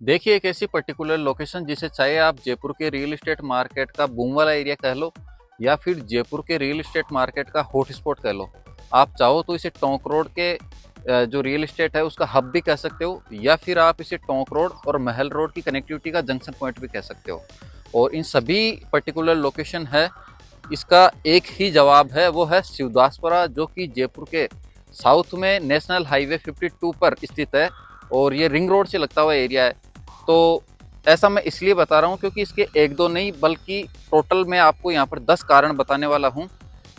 देखिए, एक ऐसी पर्टिकुलर लोकेशन जिसे चाहे आप जयपुर के रियल एस्टेट मार्केट का बूम वाला एरिया कह लो या फिर जयपुर के रियल एस्टेट मार्केट का हॉट स्पॉट कह लो। आप चाहो तो इसे टोंक रोड के जो रियल एस्टेट है उसका हब भी कह सकते हो, या फिर आप इसे टोंक रोड और महल रोड की कनेक्टिविटी का जंक्शन पॉइंट भी कह सकते हो। और इन सभी पर्टिकुलर लोकेशन है, इसका एक ही जवाब है, वो है शिवदासपुरा, जो कि जयपुर के साउथ में नेशनल हाईवे 52 पर स्थित है और ये रिंग रोड से लगता हुआ एरिया है। तो ऐसा मैं इसलिए बता रहा हूँ क्योंकि इसके एक दो नहीं बल्कि टोटल मैं आपको यहाँ पर 10 कारण बताने वाला हूँ,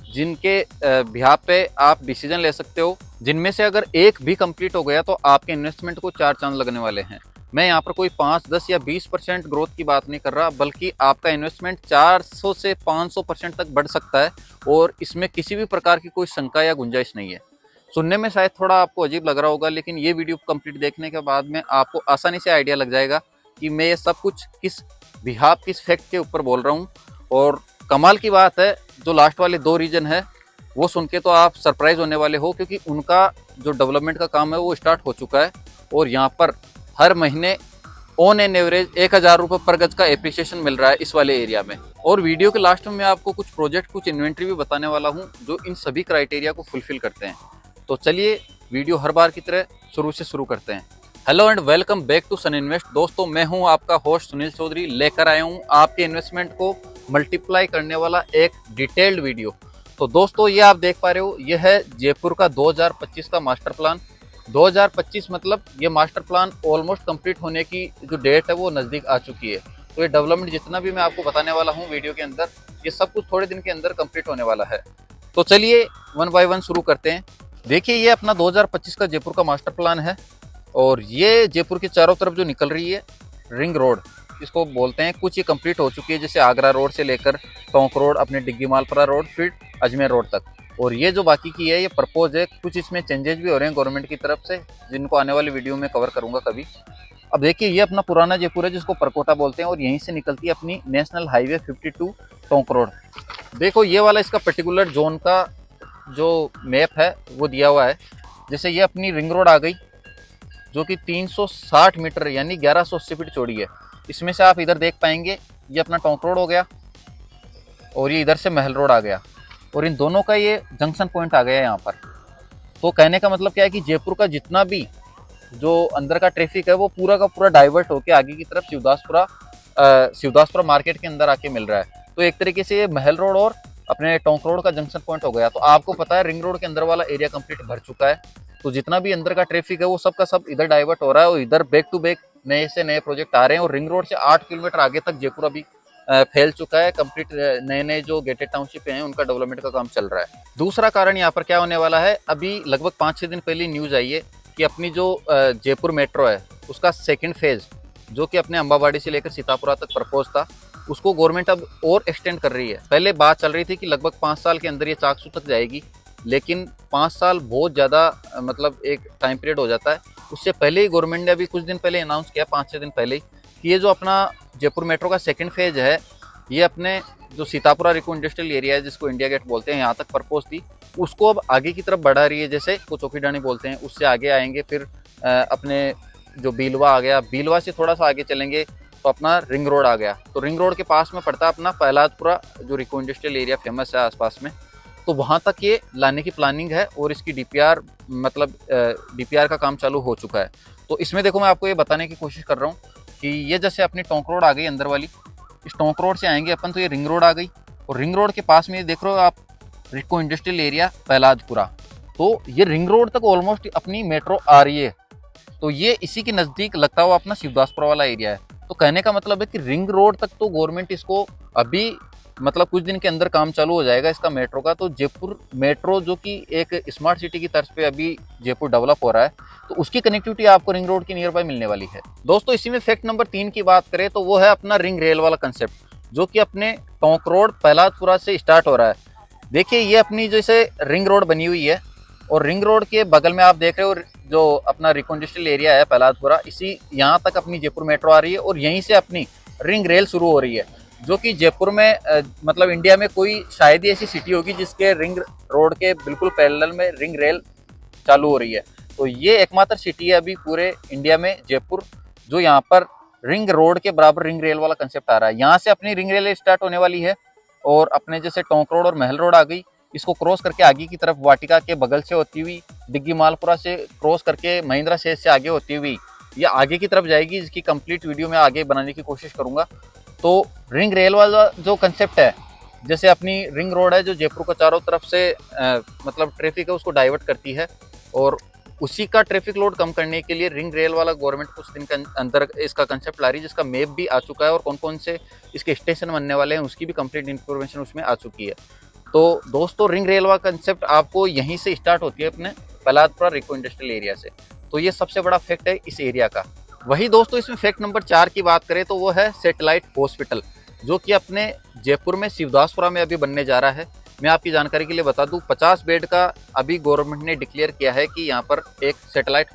जिनके बिहाफ पे आप डिसीजन ले सकते हो, जिनमें से अगर एक भी कंप्लीट हो गया तो आपके इन्वेस्टमेंट को चार चांद लगने वाले हैं। मैं यहाँ पर कोई 5, 10 या 20% ग्रोथ की बात नहीं कर रहा, बल्कि आपका इन्वेस्टमेंट 400 से 500% तक बढ़ सकता है और इसमें किसी भी प्रकार की कोई शंका या गुंजाइश नहीं है। सुनने में शायद थोड़ा आपको अजीब लग रहा होगा, लेकिन ये वीडियो कंप्लीट देखने के बाद में आपको आसानी से आइडिया लग जाएगा कि मैं ये सब कुछ किस फैक्ट के ऊपर बोल रहा हूँ। और कमाल की बात है, जो लास्ट वाले दो रीजन है वो सुन के तो आप सरप्राइज होने वाले हो, क्योंकि उनका जो डेवलपमेंट का काम है वो स्टार्ट हो चुका है और यहाँ पर हर महीने ऑन एन एवरेज 1,000 रुपये पर गज का एप्रिसिएशन मिल रहा है इस वाले एरिया में। और वीडियो के लास्ट में मैं आपको कुछ प्रोजेक्ट, कुछ इन्वेंट्री भी बताने वाला हूँ जो इन सभी क्राइटेरिया को फुलफिल करते हैं। तो चलिए वीडियो हर बार की तरह शुरू से शुरू करते हैं। Hello and welcome back to Sun Invest. दोस्तों, मैं हूं आपका होस्ट सुनील चौधरी, लेकर आया हूं आपके इन्वेस्टमेंट को मल्टीप्लाई करने वाला एक डिटेल्ड वीडियो। तो दोस्तों, ये आप देख पा रहे हो, ये है जयपुर का 2025 का मास्टर प्लान। 2025 मतलब ये मास्टर प्लान ऑलमोस्ट कंप्लीट होने की जो डेट है वो नज़दीक आ चुकी है। तो ये डेवलपमेंट जितना भी मैं आपको बताने वाला हूँ वीडियो के अंदर, ये सब कुछ थोड़े दिन के अंदर कंप्लीट होने वाला है। तो चलिए वन बाय वन शुरू करते हैं। देखिए, ये अपना 2025 का जयपुर का मास्टर प्लान है और ये जयपुर के चारों तरफ जो निकल रही है रिंग रोड, इसको बोलते हैं। कुछ ये कंप्लीट हो चुकी है, जैसे आगरा रोड से लेकर टोंक रोड, अपने डिग्गी मालपुरा रोड, फिर अजमेर रोड तक। और ये जो बाकी की है ये प्रपोज है, कुछ इसमें चेंजेस भी हो रहे हैं गवर्नमेंट की तरफ से, जिनको आने वाली वीडियो में कवर करूंगा कभी। अब देखिए, ये अपना पुराना जयपुर है जिसको परकोटा बोलते हैं और यहीं से निकलती है अपनी नेशनल हाईवे 52 टोंक रोड। देखो, ये वाला इसका पर्टिकुलर जोन का जो मैप है वो दिया हुआ है। जैसे ये अपनी रिंग रोड आ गई, जो कि 360 मीटर यानी 1180 फीट चौड़ी है। इसमें से आप इधर देख पाएंगे, ये अपना टोंक रोड हो गया और ये इधर से महल रोड आ गया और इन दोनों का ये जंक्शन पॉइंट आ गया यहाँ पर। तो कहने का मतलब क्या है कि जयपुर का जितना भी जो अंदर का ट्रैफिक है वो पूरा का पूरा डाइवर्ट होकर आगे की तरफ शिवदासपुरा मार्केट के अंदर आके मिल रहा है। तो एक तरीके से ये महल रोड और अपने टोंक रोड का जंक्शन पॉइंट हो गया। तो आपको पता है रिंग रोड के अंदर वाला एरिया कंप्लीट भर चुका है, तो जितना भी अंदर का ट्रैफिक है वो सब का सब इधर डाइवर्ट हो रहा है और इधर बैक टू बैक नए से नए प्रोजेक्ट आ रहे हैं। और रिंग रोड से 8 किलोमीटर आगे तक जयपुर अभी फैल चुका है। कंप्लीट नए नए जो गेटेड टाउनशिप हैं उनका डेवलपमेंट का काम चल रहा है। दूसरा कारण यहाँ पर क्या होने वाला है, अभी लगभग 5-6 दिन पहले न्यूज आई है कि अपनी जो जयपुर मेट्रो है उसका सेकंड फेज, जो कि अपने अंबाबाड़ी से लेकर सीतापुरा तक प्रपोज था, उसको गवर्नमेंट अब और एक्सटेंड कर रही है। पहले बात चल रही थी कि लगभग 5 साल के अंदर ये चाकसू तक जाएगी, लेकिन 5 साल बहुत ज़्यादा मतलब एक टाइम पीरियड हो जाता है। उससे पहले ही गवर्नमेंट ने अभी कुछ दिन पहले अनाउंस किया, 5-6 दिन पहले ही, कि ये जो अपना जयपुर मेट्रो का सेकंड फेज है ये अपने जो सीतापुरा रिको इंडस्ट्रियल एरिया है, जिसको इंडिया गेट बोलते हैं, यहाँ तक प्रपोज थी, उसको अब आगे की तरफ बढ़ा रही है। जैसे को चौकीडानी बोलते हैं, उससे आगे आएंगे, फिर अपने जो बीलवा आ गया, बीलवा से थोड़ा सा आगे चलेंगे तो अपना रिंग रोड आ गया। तो रिंग रोड के पास में पड़ता है अपना पहलादपुरा, जो रिको इंडस्ट्रियल एरिया फेमस है आसपास में। तो वहाँ तक ये लाने की प्लानिंग है और इसकी डीपीआर मतलब डीपीआर का काम चालू हो चुका है। तो इसमें देखो, मैं आपको ये बताने की कोशिश कर रहा हूँ कि ये जैसे अपनी टोंक रोड आ गई अंदर वाली, इस टोंक रोड से आएंगे अपन तो ये रिंग रोड आ गई और रिंग रोड के पास में ये देख रहे हो आप रिको इंडस्ट्रियल एरिया पहलादपुरा। तो ये रिंग रोड तक ऑलमोस्ट अपनी मेट्रो आ रही है। तो ये इसी के नज़दीक लगता हुआ अपना शिवदासपुरा वाला एरिया है। तो कहने का मतलब है कि रिंग रोड तक तो गवर्नमेंट इसको अभी मतलब कुछ दिन के अंदर काम चालू हो जाएगा इसका मेट्रो का। तो जयपुर मेट्रो, जो कि एक स्मार्ट सिटी की तर्ज पे अभी जयपुर डेवलप हो रहा है, तो उसकी कनेक्टिविटी आपको रिंग रोड के नियर बाय मिलने वाली है। दोस्तों, इसी में फैक्ट नंबर 3 की बात करें तो वो है अपना रिंग रेल वाला कंसेप्ट, जो कि अपने टोंक रोड पहलादपुरा से स्टार्ट हो रहा है। देखिए, ये अपनी जैसे रिंग रोड बनी हुई है और रिंग रोड के बगल में आप देख रहे हो जो अपना रिको इंडस्ट्रियल एरिया है पहलादपुरा, इसी यहाँ तक अपनी जयपुर मेट्रो आ रही है और यहीं से अपनी रिंग रेल शुरू हो रही है। जो कि जयपुर में मतलब इंडिया में कोई शायद ही ऐसी सिटी होगी जिसके रिंग रोड के बिल्कुल पैरेलल में रिंग रेल चालू हो रही है। तो ये एकमात्र सिटी है अभी पूरे इंडिया में, जयपुर, जो यहाँ पर रिंग रोड के बराबर रिंग रेल वाला कंसेप्ट आ रहा है। यहाँ से अपनी रिंग रेल स्टार्ट होने वाली है और अपने जैसे टोंक रोड और महल रोड आ गई, इसको क्रॉस करके आगे की तरफ वाटिका के बगल से होती हुई डिग्गी मालपुरा से क्रॉस करके महिंद्रा शेष से आगे होती हुई ये आगे की तरफ जाएगी, जिसकी कंप्लीट वीडियो मैं आगे बनाने की कोशिश करूंगा। तो रिंग रेल वाला जो कंसेप्ट है, जैसे अपनी रिंग रोड है जो जयपुर को चारों तरफ से मतलब ट्रैफिक है उसको डाइवर्ट करती है, और उसी का ट्रैफिक लोड कम करने के लिए रिंग रेल वाला गवर्नमेंट कुछ दिन के अंदर इसका कंसेप्ट ला रही है, जिसका मैप भी आ चुका है और कौन कौन से इसके स्टेशन बनने वाले हैं उसकी भी कंप्लीट इन्फॉर्मेशन उसमें आ चुकी है। तो दोस्तों रिंग रेल वाला कंसेप्ट आपको यहीं से स्टार्ट होती है अपने पलादपुरा रिको इंडस्ट्रियल एरिया से। तो ये सबसे बड़ा फैक्ट है इस एरिया का। वही दोस्तों इसमें फैक्ट नंबर 4 की बात करें तो वो है सैटेलाइट हॉस्पिटल, जो कि अपने जयपुर में शिवदासपुरा में अभी बनने जा रहा है। मैं आपकी जानकारी के लिए बता दूं 50 बेड का अभी गवर्नमेंट ने डिक्लेयर किया है कि यहाँ पर एक सैटेलाइट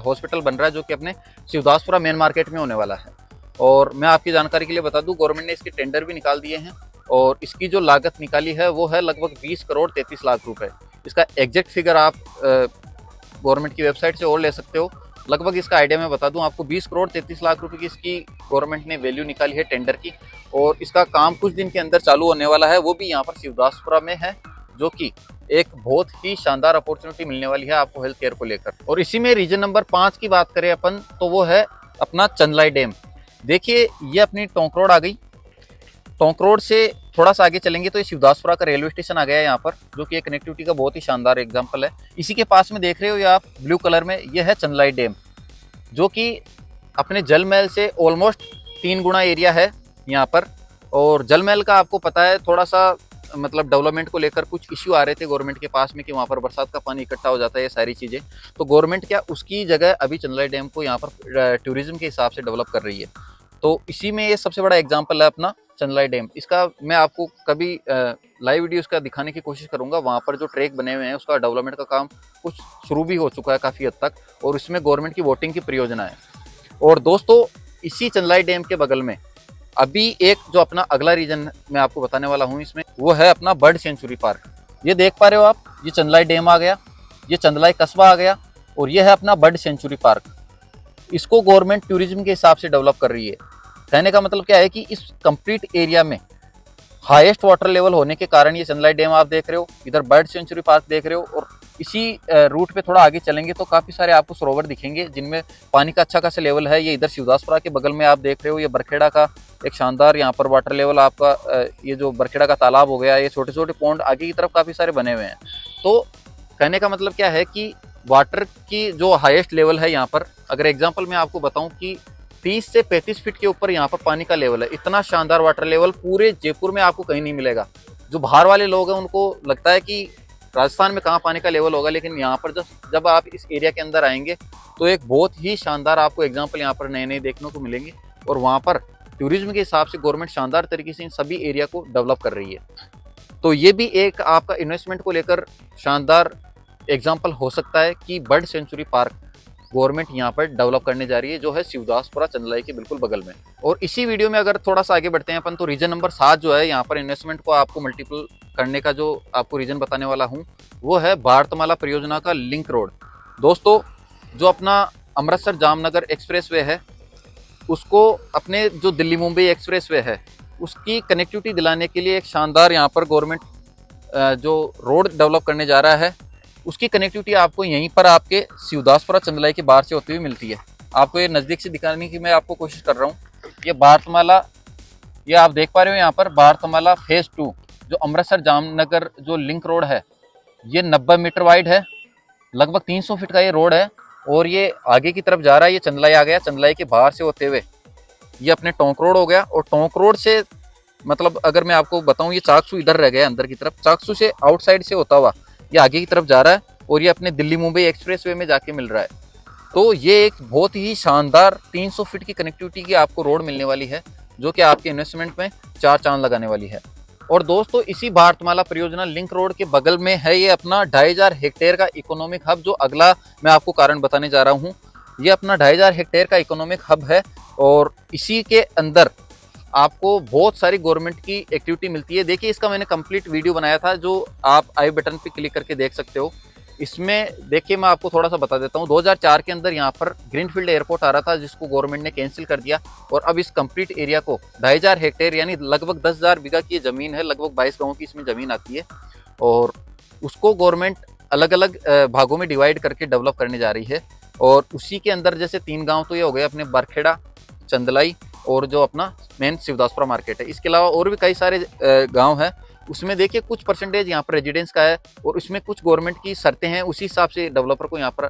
हॉस्पिटल बन रहा है, जो कि अपने शिवदासपुरा मेन मार्केट में होने वाला है। और मैं आपकी जानकारी के लिए बता दूं गवर्नमेंट ने इसके टेंडर भी निकाल दिए हैं और इसकी जो लागत निकाली है वो है लगभग 20 करोड़ 33 लाख रुपए। इसका एग्जैक्ट फिगर आप गवर्नमेंट की वेबसाइट से और ले सकते हो। लगभग इसका आइडिया मैं बता दूं आपको 20 करोड़ 33 लाख रुपए की इसकी गवर्नमेंट ने वैल्यू निकाली है टेंडर की, और इसका काम कुछ दिन के अंदर चालू होने वाला है, वो भी यहाँ पर शिवदासपुरा में है, जो कि एक बहुत ही शानदार अपॉर्चुनिटी मिलने वाली है आपको हेल्थ केयर को लेकर। और इसी में रीजन नंबर 5 की बात करें अपन तो वो है अपना चंदलाई डैम। देखिए ये अपनी टोंक रोड आ गई, टोंक रोड से थोड़ा सा आगे चलेंगे तो ये शिवदासपुरा का रेलवे स्टेशन आ गया है यहाँ पर, जो कि एक कनेक्टिविटी का बहुत ही शानदार एग्जांपल है। इसी के पास में देख रहे हो ये आप ब्लू कलर में, ये है चंदलाई डैम, जो कि अपने जल महल से ऑलमोस्ट 3 गुना एरिया है यहाँ पर। और जल महल का आपको पता है थोड़ा सा मतलब डेवलपमेंट को लेकर कुछ इश्यू आ रहे थे गवर्नमेंट के पास में कि वहाँ पर बरसात का पानी इकट्ठा हो जाता है, ये सारी चीज़ें। तो गवर्नमेंट क्या उसकी जगह अभी चंदलाई डैम को यहाँ पर टूरिज्म के हिसाब से डेवलप कर रही है। तो इसी में ये सबसे बड़ा एग्जाम्पल है अपना चंदलाई डैम। इसका मैं आपको कभी लाइव वीडियो इसका दिखाने की कोशिश करूंगा। वहाँ पर जो ट्रैक बने हुए हैं उसका डेवलपमेंट का काम कुछ शुरू भी हो चुका है काफ़ी हद तक, और इसमें गवर्नमेंट की वोटिंग की परियोजना है। और दोस्तों इसी चंदलाई डैम के बगल में अभी एक जो अपना अगला रीजन मैं आपको बताने वाला हूँ इसमें, वो है अपना बर्ड सेंचुरी पार्क। ये देख पा रहे हो आप, ये चंदलाई डैम आ गया, ये चंदलाई कस्बा आ गया, और ये है अपना बर्ड सेंचुरी पार्क। इसको गवर्नमेंट टूरिज्म के हिसाब से डेवलप कर रही है। कहने का मतलब क्या है कि इस कंप्लीट एरिया में हाईएस्ट वाटर लेवल होने के कारण ये चंदलाई डैम आप देख रहे हो, इधर बर्ड सेंचुरी पार्क देख रहे हो, और इसी रूट पे थोड़ा आगे चलेंगे तो काफ़ी सारे आपको सरोवर दिखेंगे जिनमें पानी का अच्छा खासा लेवल है। ये इधर शिवदासपुरा के बगल में आप देख रहे हो, ये बरखेड़ा का एक शानदार यहाँ पर वाटर लेवल आपका, ये जो बरखेड़ा का तालाब हो गया, ये छोटे छोटे पॉन्ड आगे की तरफ काफ़ी सारे बने हुए हैं। तो कहने का मतलब क्या है कि वाटर की जो हाईएस्ट लेवल है यहाँ पर, अगर एग्जाम्पल मैं आपको बताऊँ कि 30 से 35 फीट के ऊपर यहाँ पर पानी का लेवल है। इतना शानदार वाटर लेवल पूरे जयपुर में आपको कहीं नहीं मिलेगा। जो बाहर वाले लोग हैं उनको लगता है कि राजस्थान में कहाँ पानी का लेवल होगा, लेकिन यहाँ पर जब आप इस एरिया के अंदर आएंगे तो एक बहुत ही शानदार आपको एग्जाम्पल यहाँ पर नए नए देखने को मिलेंगे। और वहाँ पर टूरिज्म के हिसाब से गवर्नमेंट शानदार तरीके से इन सभी एरिया को डेवलप कर रही है। तो ये भी एक आपका इन्वेस्टमेंट को लेकर शानदार एग्जाम्पल हो सकता है कि बर्ड सेंचुरी पार्क गवर्नमेंट यहाँ पर डेवलप करने जा रही है, जो है शिवदासपुरा चंदलाई के बिल्कुल बगल में। और इसी वीडियो में अगर थोड़ा सा आगे बढ़ते हैं अपन, तो रीजन नंबर 7 जो है यहाँ पर इन्वेस्टमेंट को आपको मल्टीपल करने का जो आपको रीजन बताने वाला हूँ, वो है भारतमाला परियोजना का लिंक रोड। दोस्तों जो अपना अमृतसर जामनगर एक्सप्रेस वे है, उसको अपने जो दिल्ली मुंबई एक्सप्रेस वे है उसकी कनेक्टिविटी दिलाने के लिए एक शानदार यहाँ पर गवर्नमेंट जो रोड डेवलप करने जा रहा है, उसकी कनेक्टिविटी आपको यहीं पर आपके शिवदासपुरा चंदलाई के बाहर से होती हुई मिलती है। आपको ये नज़दीक से दिखाने की मैं आपको कोशिश कर रहा हूँ। ये भारतमाला, ये आप देख पा रहे हो यहाँ पर भारतमाला फेज़ 2 जो अमृतसर जामनगर जो लिंक रोड है, ये 90 मीटर वाइड है, लगभग 300 फीट का ये रोड है, और ये आगे की तरफ जा रहा है। ये चंदलाई आ गया, चंदलाई के बाहर से होते हुए ये अपने टोंक रोड हो गया, और टोंक रोड से मतलब अगर मैं आपको बताऊँ, ये चाकसू इधर रह गया अंदर की तरफ, चाकसू से आउटसाइड से होता हुआ ये आगे की तरफ जा रहा है, और ये अपने दिल्ली मुंबई एक्सप्रेस वे में जाके मिल रहा है। तो ये एक बहुत ही शानदार 300 फीट की कनेक्टिविटी की आपको रोड मिलने वाली है, जो कि आपके इन्वेस्टमेंट में 4 चांद लगाने वाली है। और दोस्तों इसी भारतमाला परियोजना लिंक रोड के बगल में है ये अपना 2500 हेक्टेयर का इकोनॉमिक हब, जो अगला मैं आपको कारण बताने जा रहा हूँ। ये अपना 2500 हेक्टेयर का इकोनॉमिक हब है, और इसी के अंदर आपको बहुत सारी गवर्नमेंट की एक्टिविटी मिलती है। देखिए इसका मैंने कंप्लीट वीडियो बनाया था, जो आप आई बटन पे क्लिक करके देख सकते हो। इसमें देखिए मैं आपको थोड़ा सा बता देता हूँ, 2004 के अंदर यहाँ पर ग्रीनफील्ड एयरपोर्ट आ रहा था जिसको गवर्नमेंट ने कैंसिल कर दिया, और अब इस कंप्लीट एरिया को 2,500 हेक्टेयर यानी लगभग 10,000 बीघा की ज़मीन है, लगभग 22 गाँव की इसमें ज़मीन आती है, और उसको गवर्नमेंट अलग अलग भागों में डिवाइड करके डेवलप करने जा रही है। और उसी के अंदर जैसे 3 गाँव तो ये हो गए अपने बरखेड़ा, चंदलाई और जो अपना मेन शिवदासपुरा मार्केट है। इसके अलावा और भी कई सारे गाँव हैं, उसमें देखिए कुछ परसेंटेज यहाँ पर रेजिडेंस का है, और उसमें कुछ गवर्नमेंट की शर्तें हैं, उसी हिसाब से डेवलपर को यहाँ पर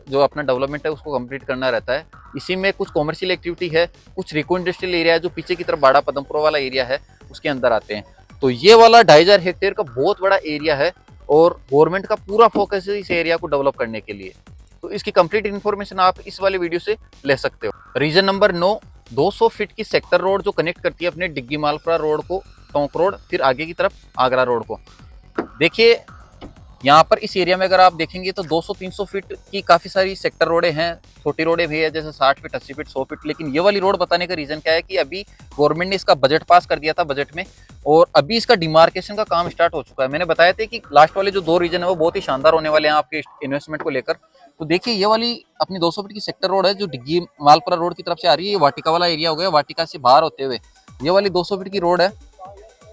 जो अपना डेवलपमेंट है उसको कंप्लीट करना रहता है। इसी में कुछ कॉमर्शियल एक्टिविटी है, कुछ रिको इंडस्ट्रियल एरिया है जो पीछे की तरफ बाड़ा पदमपुरा वाला एरिया है उसके अंदर आते हैं। तो ये वाला 2,500 हेक्टेयर का बहुत बड़ा एरिया है, और गवर्नमेंट का पूरा फोकस है इस एरिया को डेवलप करने के लिए। तो इसकी कंप्लीट इन्फॉर्मेशन आप इस वाले वीडियो से ले सकते हो। रीजन नंबर 9, 200 फीट की सेक्टर रोड जो कनेक्ट करती है अपने डिग्गी मालपुरा रोड को, टोंक रोड, फिर आगे की तरफ आगरा रोड को। देखिए यहाँ पर इस एरिया में अगर आप देखेंगे तो 200-300 फीट की काफ़ी सारी सेक्टर रोडें हैं, छोटी रोडें भी है जैसे 60 फीट, 80 फीट, 100 फीट। लेकिन ये वाली रोड बताने का रीज़न क्या है कि अभी गवर्नमेंट ने इसका बजट पास कर दिया था बजट में, और अभी इसका डिमार्केशन का काम स्टार्ट हो चुका है। मैंने बताया था कि लास्ट वाले जो 2 रीजन है वो बहुत ही शानदार होने वाले हैं आपके इन्वेस्टमेंट को लेकर। तो देखिए ये वाली अपनी 200 फीट की सेक्टर रोड है जो डिग्गी मालपुरा रोड की तरफ से आ रही है, ये वाटिका वाला एरिया हो गया, वाटिका से बाहर होते हुए ये वाली 200 फीट की रोड है,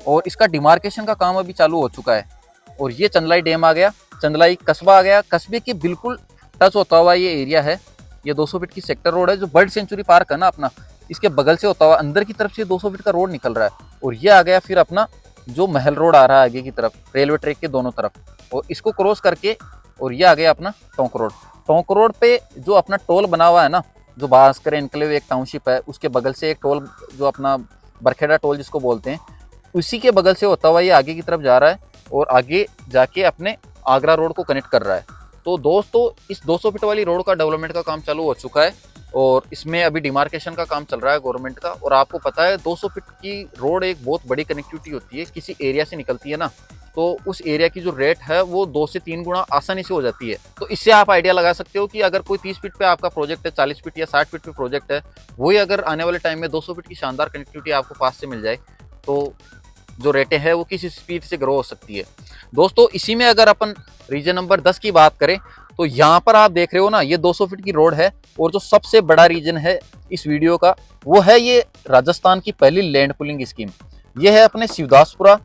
और इसका डिमार्केशन का काम अभी चालू हो चुका है। और ये चंदलाई डैम आ गया, चंदलाई कस्बा आ गया, कस्बे के बिल्कुल टच होता हुआ ये एरिया है। ये 200 फीट की सेक्टर रोड है जो बर्ड सेंचुरी पार्क है ना अपना, इसके बगल से होता हुआ अंदर की तरफ से 200 फीट का रोड निकल रहा है। और ये आ गया फिर अपना जो महल रोड आ रहा है आगे की तरफ, रेलवे ट्रैक के दोनों तरफ, और इसको क्रॉस करके और ये आ गया अपना टोंक रोड। टोंक रोड पे जो अपना टोल बना हुआ है ना, जो भास्कर एनक्लेव एक टाउनशिप है, उसके बगल से एक टोल जो अपना बरखेड़ा टोल जिसको बोलते हैं, उसी के बगल से होता हुआ ये आगे की तरफ जा रहा है, और आगे जाके अपने आगरा रोड को कनेक्ट कर रहा है। तो दोस्तों इस 200 फीट वाली रोड का डेवलपमेंट का काम चालू हो चुका है, और इसमें अभी डिमार्केशन का काम चल रहा है गवर्नमेंट का। और आपको पता है 200 फीट की रोड एक बहुत बड़ी कनेक्टिविटी होती है, किसी एरिया से निकलती है ना, तो उस एरिया की जो रेट है वो 2 से 3 गुना आसानी से हो जाती है। तो इससे आप आइडिया लगा सकते हो कि अगर कोई 30 फीट पे आपका प्रोजेक्ट है, 40 फीट या 60 फीट पे प्रोजेक्ट है, वही अगर आने वाले टाइम में 200 फीट की शानदार कनेक्टिविटी आपको पास से मिल जाए, तो जो रेटें हैं वो किस स्पीड से ग्रो हो सकती है। दोस्तों इसी में अगर अपन रीजन नंबर 10 की बात करें, तो यहाँ पर आप देख रहे हो ना, ये 200 फीट की रोड है, और जो सबसे बड़ा रीजन है इस वीडियो का वो है ये राजस्थान की पहली लैंड पुलिंग स्कीम। ये है अपने शिवदासपुरा,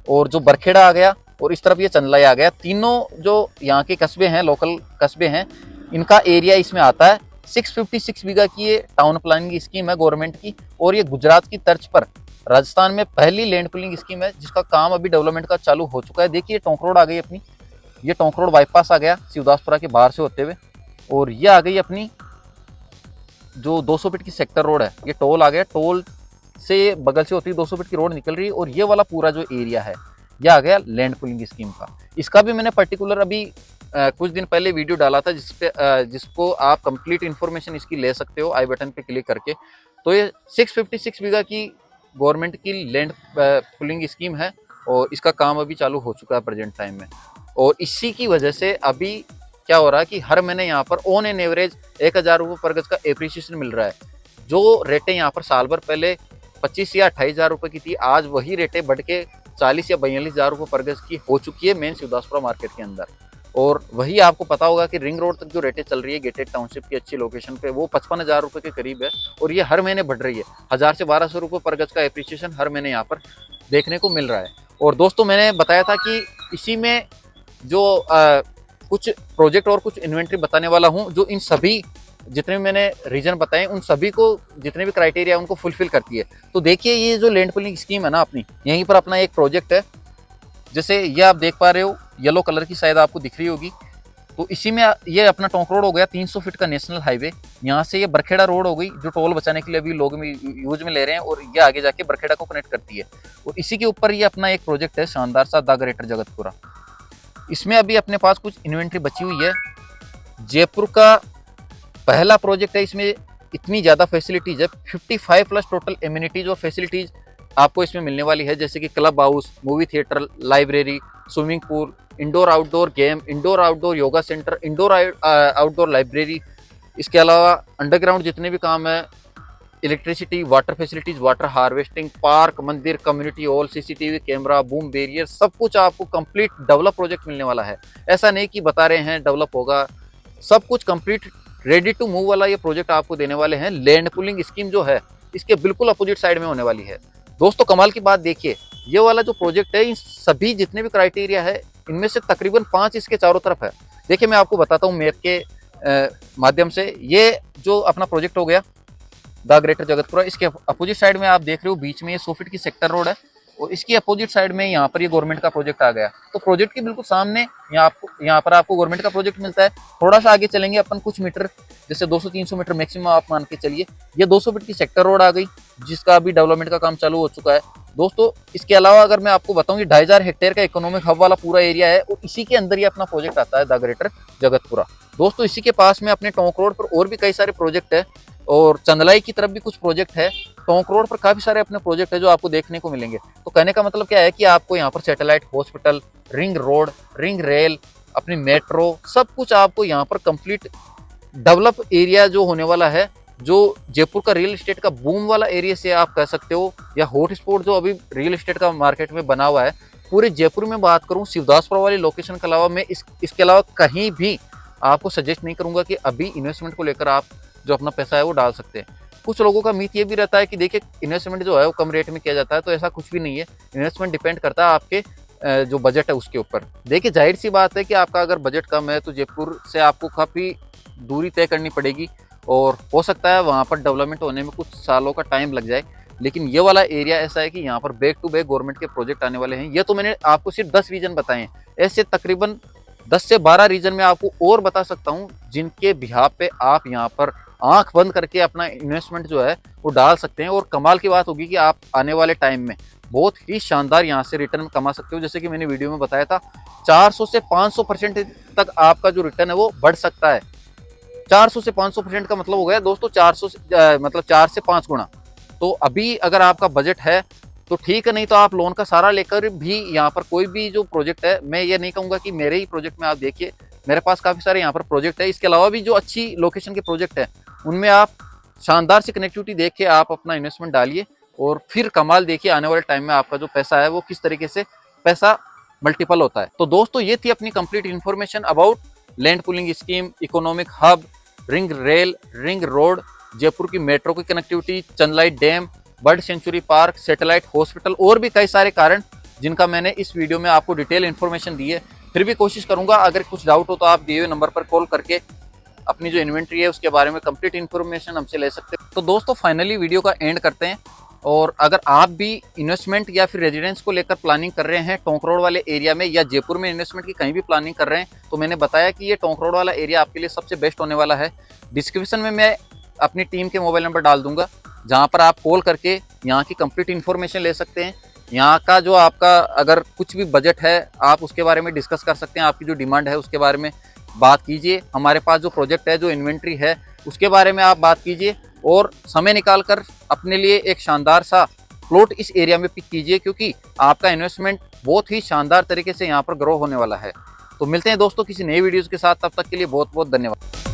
और जो बरखेड़ा आ गया, और इस तरफ ये चंदलाई आ गया। तीनों जो यहाँ के कस्बे हैं, लोकल कस्बे हैं, इनका एरिया इसमें आता है। 656 बीघा की ये टाउन प्लानिंग की स्कीम है गवर्नमेंट की, और ये गुजरात की तर्ज पर राजस्थान में पहली लैंड पुलिंग स्कीम है जिसका काम अभी डेवलपमेंट का चालू हो चुका है। देखिए टोंक रोड आ गई अपनी, ये टोंक रोड बाईपास आ गया शिवदासपुरा के बाहर से होते हुए, और ये आ गई अपनी जो 200 फीट की सेक्टर रोड है, ये टोल आ गया, टोल से बगल से होती है 200 फीट की रोड निकल रही है, और ये वाला पूरा जो एरिया है ये आ गया लैंड पुलिंग स्कीम का। इसका भी मैंने पर्टिकुलर अभी कुछ दिन पहले वीडियो डाला था जिसको आप कंप्लीट इन्फॉर्मेशन इसकी ले सकते हो आई बटन पे क्लिक करके। तो ये 656 बीघा की गवर्नमेंट की लैंड पुलिंग स्कीम है, और इसका काम अभी चालू हो चुका है प्रेजेंट टाइम में। और इसी की वजह से अभी क्या हो रहा है कि हर महीने यहाँ पर ऑन एन एवरेज 1,000 रुपये पर गज का एप्रिसिएशन मिल रहा है। जो रेटें यहाँ पर साल भर पहले 25 या 28,000 रुपये की थी, आज वही रेटें बढ़ के 40 या 42,000 रुपये पर गज की हो चुकी है मेन शिवदासपुरा मार्केट के अंदर। और वही आपको पता होगा कि रिंग रोड तक जो रेटें चल रही है गेटेड टाउनशिप की अच्छी लोकेशन पे, वो 55,000 रुपये के करीब है, और ये हर महीने बढ़ रही है। 1,000 से 1,200 रुपये पर गज का एप्रिसिएशन हर महीने यहाँ पर देखने को मिल रहा है। और दोस्तों मैंने बताया था कि इसी में जो कुछ प्रोजेक्ट और कुछ इन्वेंट्री बताने वाला हूँ, जो इन सभी जितने भी मैंने रीजन बताए उन सभी को, जितने भी क्राइटेरिया उनको फुलफिल करती है। तो देखिए ये जो लैंड पुलिंग स्कीम है ना अपनी, यहीं पर अपना एक प्रोजेक्ट है, जैसे ये आप देख पा रहे हो येलो कलर की शायद आपको दिख रही होगी। तो इसी में ये अपना टोंक रोड हो गया 300 फीट का नेशनल हाईवे, यहाँ से ये बरखेड़ा रोड हो गई जो टोल बचाने के लिए अभी लोग यूज में ले रहे हैं, और ये आगे जाके बरखेड़ा को कनेक्ट करती है। और इसी के ऊपर ये अपना एक प्रोजेक्ट है शानदार सा, द ग्रेटर जगतपुरा। इसमें अभी अपने पास कुछ इन्वेंट्री बची हुई है। जयपुर का पहला प्रोजेक्ट है, इसमें इतनी ज़्यादा फैसिलिटीज़ है, 55 प्लस टोटल एम्यूनिटीज़ और फैसिलिटीज़ आपको इसमें मिलने वाली है, जैसे कि club house, movie theatre, library, swimming pool, indoor outdoor game, indoor outdoor yoga centre, indoor outdoor library. इसके अलावा अंडरग्राउंड जितने भी काम है, electricity, water facilities, water harvesting, park, मंदिर, community hall, CCTV camera, boom barrier, सब कुछ आपको कंप्लीट डेवलप प्रोजेक्ट मिलने वाला है। ऐसा नहीं कि बता रहे हैं डेवलप होगा, सब कुछ कंप्लीट रेडी टू मूव वाला ये प्रोजेक्ट आपको देने वाले हैं। लैंड पुलिंग स्कीम जो है इसके बिल्कुल अपोजिट साइड में होने वाली है। दोस्तों कमाल की बात देखिए, ये वाला जो प्रोजेक्ट है, इन सभी जितने भी क्राइटेरिया है इनमें से तकरीबन 5 इसके चारों तरफ है। देखिए मैं आपको बताता हूँ मैप के माध्यम से। ये जो अपना प्रोजेक्ट हो गया द ग्रेटर जगतपुरा, इसके अपोजिट साइड में आप देख रहे हो बीच में ये 100 फीट की सेक्टर रोड है और इसकी अपोजिट साइड में यहाँ पर ये गवर्नमेंट का प्रोजेक्ट आ गया। तो प्रोजेक्ट के बिल्कुल सामने यहाँ पर आपको गवर्नमेंट का प्रोजेक्ट मिलता है। थोड़ा सा आगे चलेंगे अपन कुछ मीटर, जैसे 200-300 मीटर मैक्सिमम आप मान के चलिए, ये 200 फीट की सेक्टर रोड आ गई जिसका अभी डेवलपमेंट का काम चालू हो चुका है। दोस्तों इसके अलावा अगर मैं आपको बताऊं, ये 2500 हेक्टेयर का इकोनॉमिक हब वाला पूरा एरिया है और इसी के अंदर ये अपना प्रोजेक्ट आता है द ग्रेटर जगतपुरा। दोस्तों इसी के पास में अपने टोंक रोड पर और भी कई सारे प्रोजेक्ट है और चंदलाई की तरफ भी कुछ प्रोजेक्ट है। टोंक रोड पर काफी सारे अपने प्रोजेक्ट है जो आपको देखने को मिलेंगे। तो कहने का मतलब क्या है कि आपको यहाँ पर satellite hospital, ring road, ring rail, अपनी मेट्रो, सब कुछ आपको यहाँ पर कंप्लीट डेवलप एरिया जो होने वाला है, जो जयपुर का रियल एस्टेट का बूम वाला एरिया से आप कह सकते हो, या हॉट स्पॉट जो अभी रियल एस्टेट का मार्केट में बना हुआ है। पूरे जयपुर में बात करूं, शिवदासपुरा वाली लोकेशन के अलावा मैं इसके अलावा कहीं भी आपको सजेस्ट नहीं करूंगा कि अभी इन्वेस्टमेंट को लेकर आप जो अपना पैसा है वो डाल सकते हैं। कुछ लोगों का मिथ ये भी रहता है कि देखिए इन्वेस्टमेंट जो है वो कम रेट में किया जाता है, तो ऐसा कुछ भी नहीं है। इन्वेस्टमेंट डिपेंड करता है आपके जो बजट है उसके ऊपर। देखिए जाहिर सी बात है कि आपका अगर बजट कम है तो जयपुर से आपको काफ़ी दूरी तय करनी पड़ेगी और हो सकता है वहाँ पर डेवलपमेंट होने में कुछ सालों का टाइम लग जाए। लेकिन ये वाला एरिया ऐसा है कि यहाँ पर बैक टू बैक गवर्नमेंट के प्रोजेक्ट आने वाले हैं। ये तो मैंने आपको सिर्फ 10 रीजन बताए हैं, ऐसे तकरीबन 10 से 12 रीजन में आपको और बता सकता हूँ जिनके बिहाफ पे आप यहाँ पर आंख बंद करके अपना इन्वेस्टमेंट जो है वो डाल सकते हैं। और कमाल की बात होगी कि आप आने वाले टाइम में बहुत ही शानदार यहाँ से रिटर्न कमा सकते हो। जैसे कि मैंने वीडियो में बताया था, 400 से 500% तक आपका जो रिटर्न है वो बढ़ सकता है। 400 से 500% का मतलब हो गया दोस्तों 400 मतलब 4 से 5 गुना। तो अभी अगर आपका बजट है तो ठीक है, नहीं तो आप लोन का सहारा लेकर भी यहाँ पर कोई भी जो प्रोजेक्ट है, मैं ये नहीं कहूँगा कि मेरे ही प्रोजेक्ट में, आप देखिए मेरे पास काफ़ी सारे यहाँ पर प्रोजेक्ट है। इसके अलावा भी जो अच्छी लोकेशन के प्रोजेक्ट है उनमें आप शानदार सी कनेक्टिविटी देख के आप अपना इन्वेस्टमेंट डालिए और फिर कमाल देखिए आने वाले टाइम में आपका जो पैसा है वो किस तरीके से पैसा मल्टीपल होता है। तो दोस्तों ये थी अपनी complete information about land pulling scheme, economic hub, ring rail, ring road, Jaipur की मेट्रो की connectivity, Chandlai dam, bird sanctuary park, satellite hospital और भी कई सारे कारण जिनका मैंने इस वीडियो में आपको डिटेल इन्फॉर्मेशन दी है। फिर भी कोशिश करूंगा, अगर कुछ डाउट हो तो आप दिए हुए नंबर पर कॉल करके अपनी जो इन्वेंट्री है उसके बारे में कंप्लीट इन्फॉर्मेशन हमसे ले सकते हैं। तो दोस्तों फाइनली वीडियो का एंड करते हैं। और अगर आप भी इन्वेस्टमेंट या फिर रेजिडेंस को लेकर प्लानिंग कर रहे हैं टोंक रोड वाले एरिया में, या जयपुर में इन्वेस्टमेंट की कहीं भी प्लानिंग कर रहे हैं, तो मैंने बताया कि ये टोंक रोड वाला एरिया आपके लिए सबसे बेस्ट होने वाला है। डिस्क्रिप्शन में मैं अपनी टीम के मोबाइल नंबर डाल दूंगा जहाँ पर आप कॉल करके यहाँ की कंप्लीट इन्फॉर्मेशन ले सकते हैं। यहाँ का जो आपका अगर कुछ भी बजट है आप उसके बारे में डिस्कस कर सकते हैं, आपकी जो डिमांड है उसके बारे में बात कीजिए। हमारे पास जो प्रोजेक्ट है, जो इन्वेंट्री है उसके बारे में आप बात कीजिए और समय निकाल कर अपने लिए एक शानदार सा प्लॉट इस एरिया में पिक कीजिए, क्योंकि आपका इन्वेस्टमेंट बहुत ही शानदार तरीके से यहाँ पर ग्रो होने वाला है। तो मिलते हैं दोस्तों किसी नई वीडियोज़ के साथ, तब तक के लिए बहुत बहुत धन्यवाद।